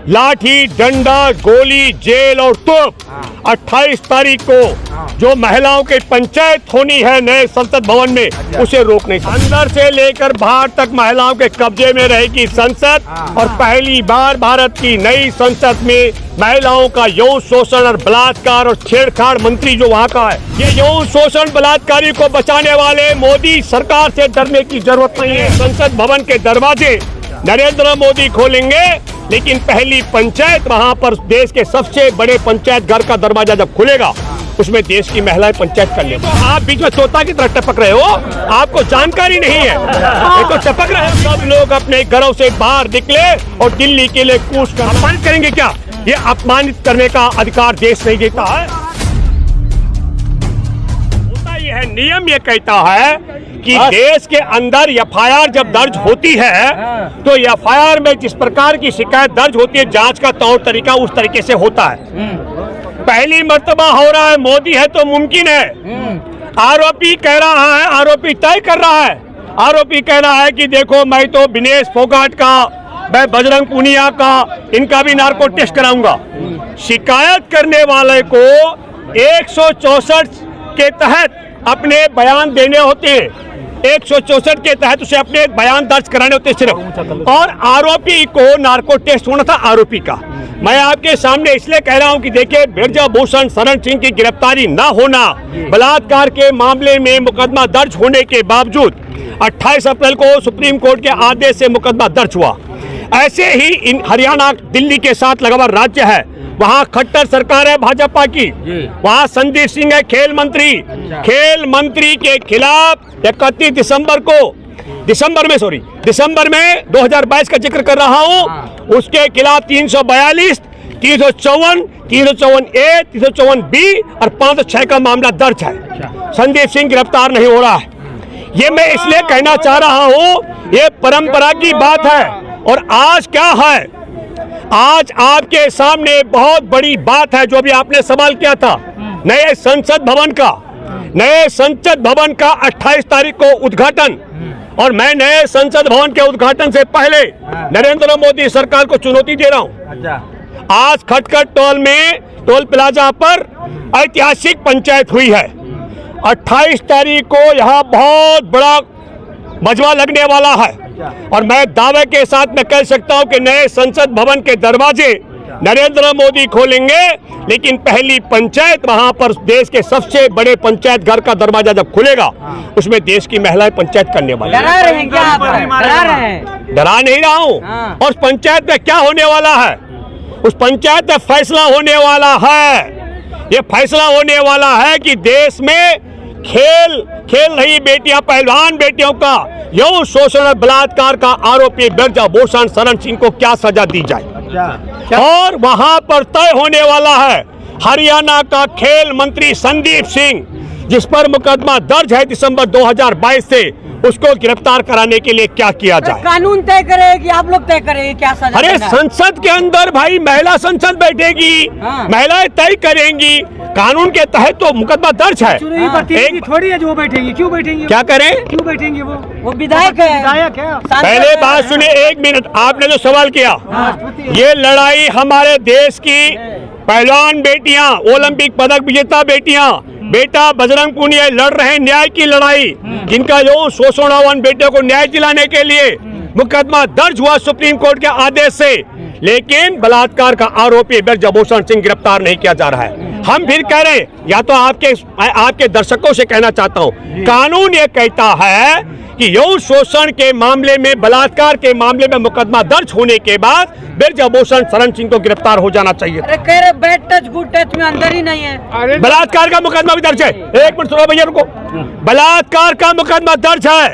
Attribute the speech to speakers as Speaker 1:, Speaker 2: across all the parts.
Speaker 1: लाठी डंडा गोली जेल और तोप 28 तारीख को जो महिलाओं की पंचायत होनी है नए संसद भवन में उसे रोक नहीं सकते। अंदर से लेकर बाहर तक महिलाओं के कब्जे में रहेगी संसद और पहली बार भारत की नई संसद में महिलाओं का यौन शोषण और बलात्कार और छेड़छाड़ मंत्री जो वहाँ का है, ये यौन शोषण बलात्कारी को बचाने वाले मोदी सरकार से डरने की जरूरत नहीं है। संसद भवन के दरवाजे नरेंद्र मोदी खोलेंगे, लेकिन पहली पंचायत वहां पर देश के सबसे बड़े पंचायत घर का दरवाजा जब खुलेगा उसमें देश की महिलाएं पंचायत कर लेंगी। तो आप बीच में तोता की तरह टपक रहे हो, आपको जानकारी नहीं है, ये तो टपक रहे हो। सब लोग अपने घरों से बाहर निकले और दिल्ली के लिए कूच कर अपमानित करेंगे क्या? ये अपमानित करने का अधिकार देश नहीं देता है। होता ये है, नियम ये कहता है कि देश के अंदर एफआईआर जब दर्ज होती है तो एफआईआर में जिस प्रकार की शिकायत दर्ज होती है, जांच का तौर तरीका उस तरीके से होता है। पहली मर्तबा हो रहा है, मोदी है तो मुमकिन है। आरोपी कह रहा है, आरोपी तय कर रहा है, आरोपी कह रहा है कि देखो मैं तो विनेश फोगाट का, मैं बजरंग पूनिया का, इनका भी नार्को टेस्ट कराऊंगा। शिकायत करने वाले को 164 के तहत अपने बयान देने होते हैं, 164 के तहत उसे अपने बयान दर्ज कराने होते सिर्फ, और आरोपी को नार्को टेस्ट होना था आरोपी का। मैं आपके सामने इसलिए कह रहा हूं कि देखिए, ब्रजभूषण शरण सिंह की गिरफ्तारी ना होना, बलात्कार के मामले में मुकदमा दर्ज होने के बावजूद 28 अप्रैल को सुप्रीम कोर्ट के आदेश से मुकदमा दर्ज हुआ। ऐसे ही हरियाणा दिल्ली के साथ लगा हुआ राज्य है, वहाँ खट्टर सरकार है भाजपा की, वहाँ संदीप सिंह है खेल मंत्री। खेल मंत्री के खिलाफ 31 दिसंबर में 2022 का जिक्र कर रहा हूँ, उसके खिलाफ 342, 354, 354A, 354B और 506 का मामला दर्ज है। संदीप सिंह गिरफ्तार नहीं हो रहा है। ये मैं इसलिए कहना चाह रहा हूँ, ये परंपरा की बात है। और आज क्या है, आज आपके सामने बहुत बड़ी बात है जो भी आपने सवाल किया था, नए संसद भवन का 28 तारीख को उद्घाटन। और मैं नए संसद भवन के उद्घाटन से पहले नरेंद्र मोदी सरकार को चुनौती दे रहा हूं। आज खटखट टोल प्लाजा पर ऐतिहासिक पंचायत हुई है। 28 तारीख को यहाँ बहुत बड़ा मजमा लगने वाला है और मैं दावे के साथ में कह सकता हूं कि नए संसद भवन के दरवाजे नरेंद्र मोदी खोलेंगे, लेकिन पहली पंचायत वहां पर देश के सबसे बड़े पंचायत घर का दरवाजा जब खुलेगा उसमें देश की महिलाएं पंचायत करने वाली।
Speaker 2: डरा रहे हैं क्या आप? डरा रहे हैं?
Speaker 1: डरा नहीं रहा हूं। और उस पंचायत में क्या होने वाला है, उस पंचायत में फैसला होने वाला है। ये फैसला होने वाला है कि देश में खेल रही बेटियां, पहलवान बेटियों का यौन शोषण और बलात्कार का आरोपी ब्रजभूषण शरण सिंह को क्या सजा दी जाए। और वहां पर तय होने वाला है हरियाणा का खेल मंत्री संदीप सिंह, जिस पर मुकदमा दर्ज है दिसंबर 2022 से, उसको गिरफ्तार कराने के लिए क्या किया जाए।
Speaker 2: कानून तय करेगी, आप लोग तय करेंगे क्या सजा?
Speaker 1: अरे संसद के अंदर भाई महिला संसद बैठेगी, महिलाएं तय करेंगी, कानून के तहत तो मुकदमा दर्ज है।
Speaker 3: एक थोड़ी है जो वो बैठेंगी, क्यों बैठेंगी?
Speaker 1: क्या करें,
Speaker 3: क्यों बैठेंगी? वो
Speaker 2: विधायक है।
Speaker 3: विधायक है।
Speaker 1: पहले बात सुनिए, 1 मिनट। आपने जो सवाल किया, ये लड़ाई हमारे देश की पहलवान बेटियां, ओलंपिक पदक विजेता बेटा बजरंग पूनिया लड़ रहे हैं न्याय की लड़ाई, जिनका यौन शोषण हुआ, बेटे को न्याय दिलाने के लिए मुकदमा दर्ज हुआ सुप्रीम कोर्ट के आदेश से, लेकिन बलात्कार का आरोपी ब्रजभूषण सिंह गिरफ्तार नहीं किया जा रहा है। हम फिर कह रहे हैं, या तो आपके दर्शकों से कहना चाहता हूं, कानून ये कहता है कि यौन शोषण के मामले में, बलात्कार के मामले में मुकदमा दर्ज होने के बाद ब्रजभूषण शरण सिंह को गिरफ्तार हो जाना चाहिए।
Speaker 2: अरे कह रहे बैड टच गुड टच में अंदर ही नहीं है।
Speaker 1: बलात्कार का मुकदमा भी दर्ज है। 1 मिनट सुनो भैया, रुको। बलात्कार का मुकदमा दर्ज है।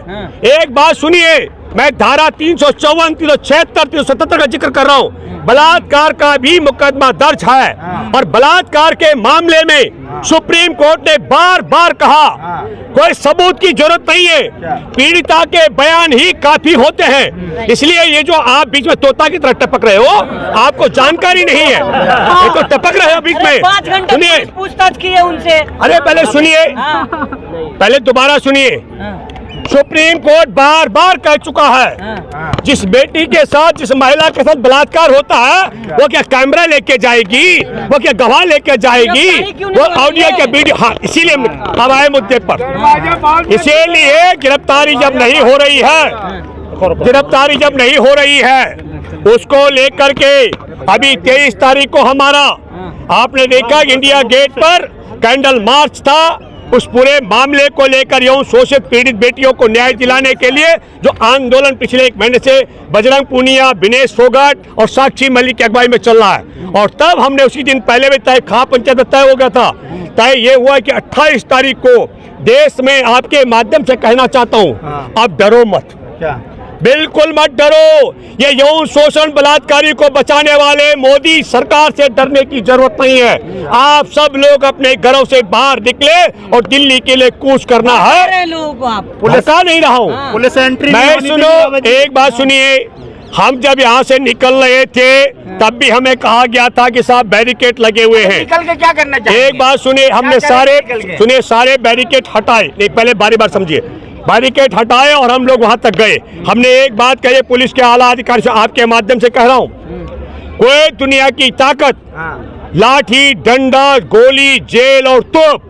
Speaker 1: एक बात सुनिए, मैं धारा 354, 376, 377 का जिक्र कर रहा हूँ। बलात्कार का भी मुकदमा दर्ज है और बलात्कार के मामले में सुप्रीम कोर्ट ने बार बार कहा कोई सबूत की जरूरत नहीं है, पीड़िता के बयान ही काफी होते हैं। इसलिए ये जो आप बीच में तोता की तरह टपक रहे हो, आपको जानकारी नहीं है, ये तो टपक रहे हो बीच में।
Speaker 2: 5 घंटे
Speaker 1: सुनिए,
Speaker 2: पूछताछ की है उनसे।
Speaker 1: अरे पहले सुनिए, पहले दोबारा सुनिए। सुप्रीम कोर्ट बार बार कह चुका है, जिस बेटी के साथ, जिस महिला के साथ बलात्कार होता है, वो क्या कैमरा लेके जाएगी, वो क्या गवाह लेके जाएगी, वो ऑडियो के वीडियो। हाँ, इसीलिए अब आए मुद्दे पर, इसीलिए गिरफ्तारी जब नहीं हो रही है, उसको लेकर के अभी 23 तारीख को हमारा, आपने देखा इंडिया गेट पर कैंडल मार्च था। उस पूरे मामले को लेकर यौन शोषित पीड़ित बेटियों को न्याय दिलाने के लिए जो आंदोलन पिछले 1 महीने से बजरंग पूनिया, विनेश फोगाट और साक्षी मलिक की अगुवाई में चल रहा है, और तब हमने उसी दिन पहले भी तय, खा पंचायत तय हो गया था, तय ये हुआ कि 28 तारीख को देश में आपके माध्यम से कहना चाहता हूँ, अब डरो मत, बिल्कुल मत डरो। ये यौन शोषण बलात्कारी को बचाने वाले मोदी सरकार से डरने की जरूरत नहीं है। आप सब लोग अपने घरों से बाहर निकले और दिल्ली के लिए कूच करना है। भड़का नहीं रहा हूँ,
Speaker 4: पुलिस एंट्री
Speaker 1: मैं सुनो, एक बात सुनिए, हम जब यहाँ से निकल रहे थे तब भी हमें कहा गया था कि साहब बैरिकेड लगे हुए हैं,
Speaker 4: निकल के क्या करना चाहिए?
Speaker 1: एक बात सुनिए, हमने सारे बैरिकेड हटाए, एक पहले बारी बार समझिए, बैरिकेड हटाए और हम लोग वहां तक गए। हमने एक बात कही पुलिस के आला अधिकारी से, आपके माध्यम से कह रहा हूं, कोई दुनिया की ताकत, लाठी, डंडा, गोली, जेल और तोप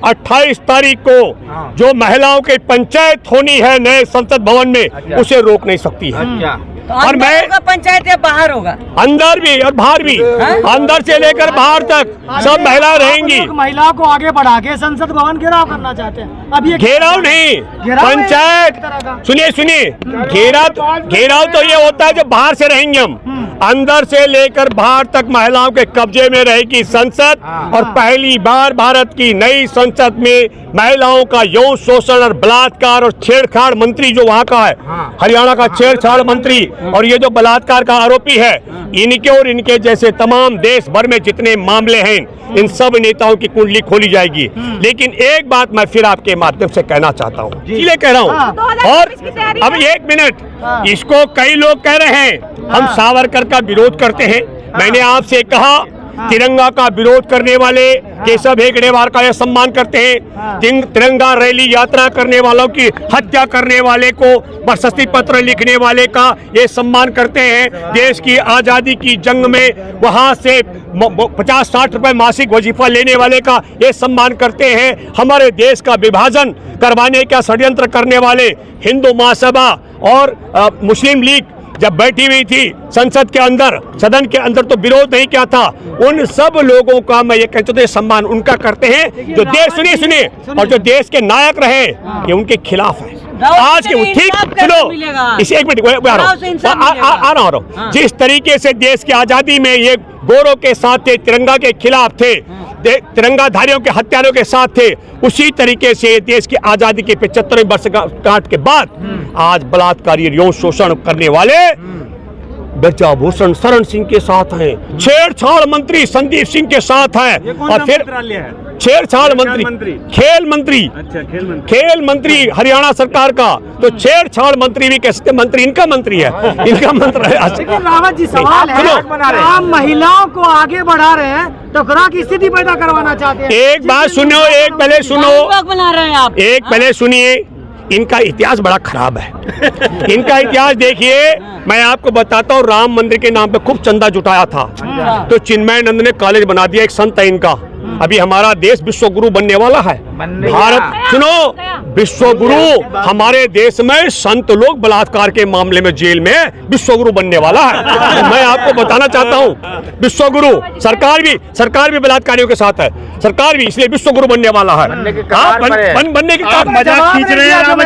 Speaker 1: 28 तारीख को जो महिलाओं की पंचायत होनी है नए संसद भवन में, उसे रोक नहीं सकती है।
Speaker 2: तो
Speaker 1: और मैं
Speaker 2: पंचायत या बाहर होगा,
Speaker 1: अंदर भी और बाहर भी, अंदर से लेकर बाहर तक सब महिलाएं रहेंगी।
Speaker 3: महिलाओं को आगे बढ़ा के संसद भवन घेराव करना चाहते हैं। अब ये
Speaker 1: घेराव नहीं, पंचायत, सुनिए, घेराव तो ये होता है जो बाहर से रहेंगे हम, अंदर से लेकर बाहर तक महिलाओं के कब्जे में रहेगी संसद। और पहली बार भारत की नई संसद में महिलाओं का यौन शोषण और बलात्कार और छेड़छाड़ मंत्री जो वहाँ का है, हरियाणा का छेड़छाड़ मंत्री और ये जो बलात्कार का आरोपी है, इनके और इनके जैसे तमाम देश भर में जितने मामले हैं, इन सब नेताओं की कुंडली खोली जाएगी। लेकिन एक बात मैं फिर आपके माध्यम से कहना चाहता हूँ, इसलिए कह रहा हूँ, और अब 1 मिनट, इसको कई लोग कह रहे हैं हम सावरकर का विरोध करते हैं। मैंने आपसे कहा तिरंगा का विरोध करने वाले केशव हेगड़ेवार का यह सम्मान करते हैं, तिरंगा रैली यात्रा करने वालों की हत्या करने वाले को प्रशस्ति पत्र लिखने वाले का ये सम्मान करते हैं, देश की आज़ादी की जंग में वहाँ से 50-60 रुपए मासिक वजीफा लेने वाले का ये सम्मान करते हैं, हमारे देश का विभाजन करवाने का षड्यंत्र करने वाले हिंदू महासभा और मुस्लिम लीग जब बैठी हुई थी संसद के अंदर, सदन के अंदर, तो विरोध नहीं किया था। उन सब लोगों का मैं ये कहता हूँ सम्मान उनका करते हैं जो देश, सुनिए, और जो देश के नायक रहे ये उनके खिलाफ है। आज के ठीक सुनो, इसे 1 मिनट आ रहा हूँ, जिस तरीके से देश की आजादी में ये गोरों के साथ थे, तिरंगा के खिलाफ थे, तिरंगाधारियों के हत्यारों के साथ थे, उसी तरीके से देश की आजादी के 75वें वर्षगांठ के बाद आज बलात्कारी यौन शोषण करने वाले ब्रजभूषण शरण सिंह के साथ हैं, छेड़छाड़ मंत्री संदीप सिंह के साथ हैं, और फिर छेड़छाड़ मंत्री खेल मंत्री हरियाणा सरकार का, तो छेड़छाड़ मंत्री भी कैसे मंत्री, इनका मंत्री है, इनका मंत्री है।
Speaker 3: लेकिन रावत जी सवाल है, आप महिलाओं को आगे बढ़ा रहे हैं, टकराव की स्थिति पैदा करवाना चाहते हैं।
Speaker 1: एक बात सुनो, एक पहले सुनो,
Speaker 2: बना रहे हैं आप, एक
Speaker 1: पहले सुनिए, इनका इतिहास बड़ा खराब है। इनका इतिहास देखिए, मैं आपको बताता हूँ, राम मंदिर के नाम पे खूब चंदा जुटाया था, तो चिन्मयानंद ने कॉलेज बना दिया, एक संत है इनका। अभी हमारा देश विश्व गुरु बनने वाला है, भारत, सुनो, विश्व गुरु, हमारे देश में संत लोग बलात्कार के मामले में जेल में विश्व गुरु बनने वाला है। तो मैं आपको बताना चाहता हूँ, विश्व गुरु, सरकार भी बलात्कारियों के साथ है, सरकार भी, इसलिए विश्व गुरु बनने वाला है। बनने के
Speaker 4: मजाक खींच रहे हैं।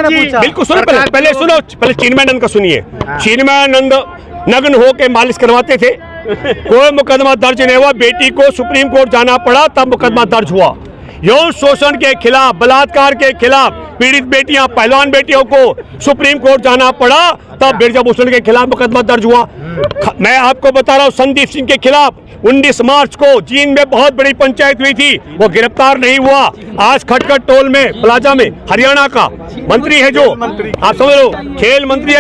Speaker 1: बिल्कुल सुनो, पहले सुनो, पहले चिन्मयानंद का सुनिए। चिन्मयानंद नग्न होके मालिश करवाते थे, कोई मुकदमा दर्ज नहीं हुआ, बेटी को सुप्रीम कोर्ट जाना पड़ा, तब मुकदमा दर्ज हुआ। यौन शोषण के खिलाफ, बलात्कार के खिलाफ पीड़ित बेटियां, पहलवान बेटियों को सुप्रीम कोर्ट जाना पड़ा, तब ब्रजभूषण के खिलाफ मुकदमा दर्ज हुआ। मैं आपको बता रहा हूँ, संदीप सिंह के खिलाफ 19 मार्च को जींद में बहुत बड़ी पंचायत हुई थी, वो गिरफ्तार नहीं हुआ। आज खटखट टोल में, प्लाजा में, हरियाणा का मंत्री है जो, आप समझ लो, खेल मंत्री,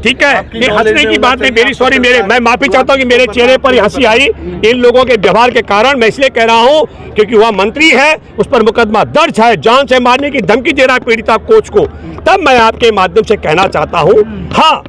Speaker 1: ठीक है, ये हंसने की बात नहीं, मेरी सॉरी, मैं माफी चाहता हूँ कि मेरे चेहरे पर ये हंसी आई इन लोगों के व्यवहार के कारण। मैं इसलिए कह रहा हूँ क्योंकि वह मंत्री है, उस पर मुकदमा दर्ज है, जान से मारने की धमकी दे रहा है पीड़िता कोच को। तब मैं आपके माध्यम से कहना चाहता हूँ, हाँ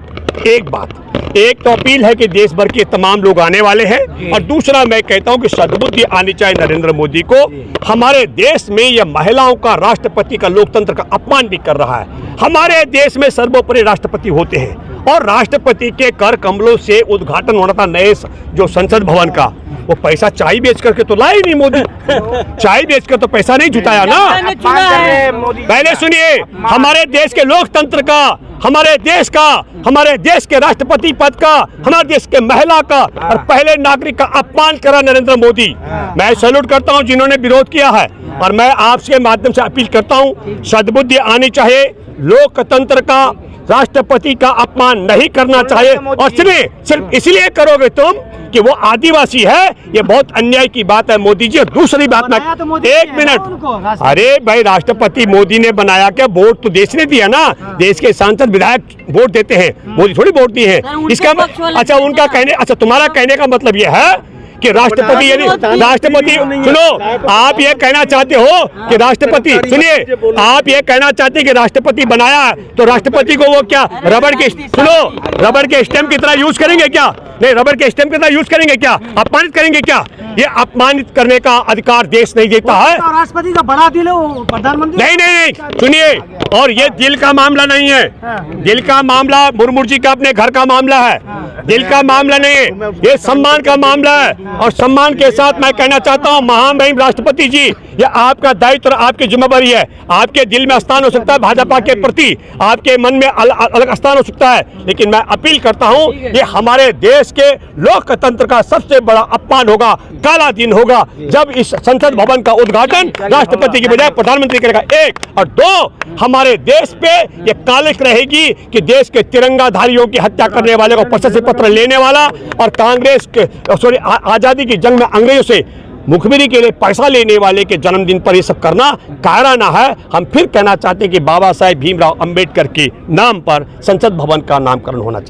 Speaker 1: एक बात, एक तो अपील है कि देश भर के तमाम लोग आने वाले हैं, और दूसरा मैं कहता हूं कि सद्बुद्धि आनी चाहिए नरेंद्र मोदी को। हमारे देश में यह महिलाओं का, राष्ट्रपति का, लोकतंत्र का अपमान भी कर रहा है। हमारे देश में सर्वोपरि राष्ट्रपति होते हैं, और राष्ट्रपति के कर कमलों से उद्घाटन होना था नए जो संसद भवन का, वो पैसा चाय बेच करके तो लाए नहीं मोदी, चाय बेच कर तो पैसा नहीं जुटाया ना। पहले सुनिए, हमारे देश के लोकतंत्र का, हमारे देश का, हमारे देश के राष्ट्रपति पद का, हमारे देश के महिला का और पहले नागरिक का अपमान करा नरेंद्र मोदी। मैं सैल्यूट करता हूं जिन्होंने विरोध किया है, और मैं आपके माध्यम से अपील करता हूं, सद्बुद्धि आनी चाहिए, लोकतंत्र का, राष्ट्रपति का अपमान नहीं करना चाहिए। और सिर्फ इसलिए करोगे तुम कि वो आदिवासी है, ये बहुत अन्याय की बात है मोदी जी। और दूसरी बात, मैं एक मिनट, अरे भाई राष्ट्रपति मोदी ने बनाया क्या? वोट तो देश ने दिया ना, देश के सांसद विधायक वोट देते हैं, मोदी थोड़ी वोट दी है। इसका अच्छा, उनका कहने, अच्छा तुम्हारा कहने का मतलब ये है कि राष्ट्रपति, यदि राष्ट्रपति, सुनो, आप ये कहना चाहते हो कि राष्ट्रपति, सुनिए, आप ये कहना चाहते हैं कि राष्ट्रपति बनाया तो राष्ट्रपति को वो क्या रबड़ के, सुनो, रबड़ के स्टैम्प की तरह यूज करेंगे क्या? नहीं, रबड़ के स्टैम्प की तरह यूज करेंगे क्या? अपमानित करेंगे क्या? ये अपमानित करने का अधिकार देश नहीं देता है।
Speaker 3: राष्ट्रपति का बड़ा दिल है वो, प्रधानमंत्री
Speaker 1: नहीं, सुनिए, और ये दिल का मामला नहीं है, दिल का मामला मुर्मू जी का अपने घर का मामला है, दिल का मामला नहीं है, ये सम्मान का मामला है। और सम्मान के साथ मैं कहना चाहता हूँ, महामहिम राष्ट्रपति जी, ये आपका दायित्व और आपकी जिम्मेदारी है। आपके दिल में स्थान हो सकता है भाजपा के प्रति, आपके मन में अलग स्थान हो सकता है, लेकिन मैं अपील करता हूँ, ये हमारे देश के लोकतंत्र का सबसे बड़ा अपमान होगा, काला दिन होगा, जब इस संसद भवन का उद्घाटन राष्ट्रपति की बजाय प्रधानमंत्री करेगा। एक, और दो, हमारे देश पे ये कालिक रहेगी कि देश के तिरंगाधारियों की हत्या करने वाले को प्रशस्ति पत्र लेने वाला, और कांग्रेस के आजादी की जंग में अंग्रेजों से मुखबिरी के लिए पैसा लेने वाले के जन्मदिन पर ये सब करना कायराना है। हम फिर कहना चाहते हैं कि बाबा साहेब भीमराव अंबेडकर के नाम पर संसद भवन का नामकरण होना चाहिए।